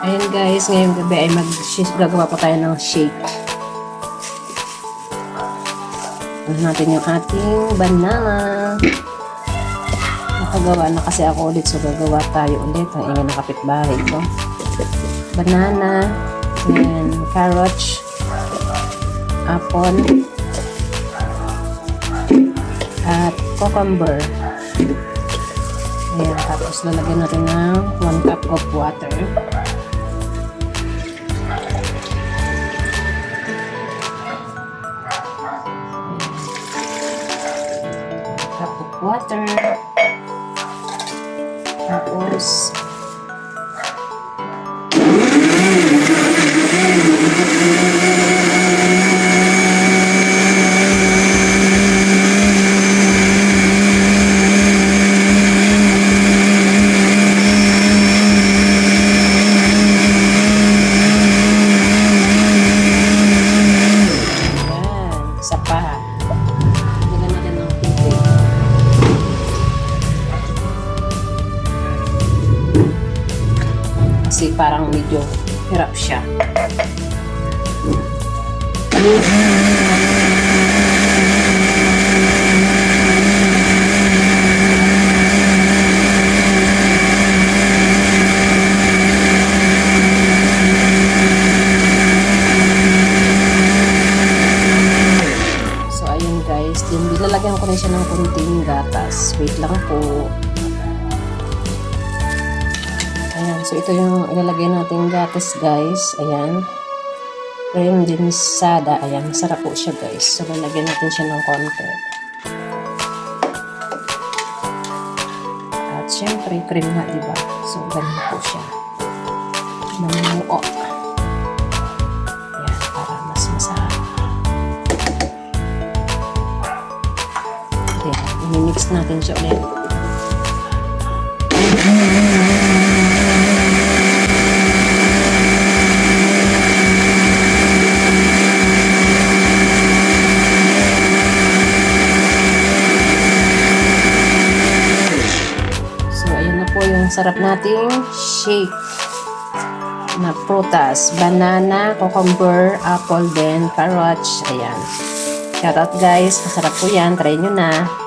Ayan guys, ngayong gabi ay gagawa pa tayo ng shake. Ano natin yung ating banana. Nakagawa na kasi ako ulit, so gagawa tayo ulit. Ang ingay ng kapitbahay ko. Banana, and carrots, apple, at cucumber. Ayan, tapos lalagyan natin ng 1 cup of water. Cup of water. Tapos isa pa. Lagyan natin ng tubig. Kasi parang medyo hirap siya. Then, nilalagyan ko rin siya ng konting gatas. Wait lang po. Ayan. So, ito yung ilalagay natin gatas, guys. Ayan. Cream densada. Ayan. Masarap po siya, guys. So, lalagyan natin siya ng konti. At, syempre, cream nga, diba? So, ganun po siya. Namuo. Ayan. Para mas masarap. I-mix natin siya ulit. So, ayan na po yung sarap nating shake na prutas. Banana, cucumber, apple, then carrots. Ayan. Shoutout guys. Masarap po yan. Try nyo na.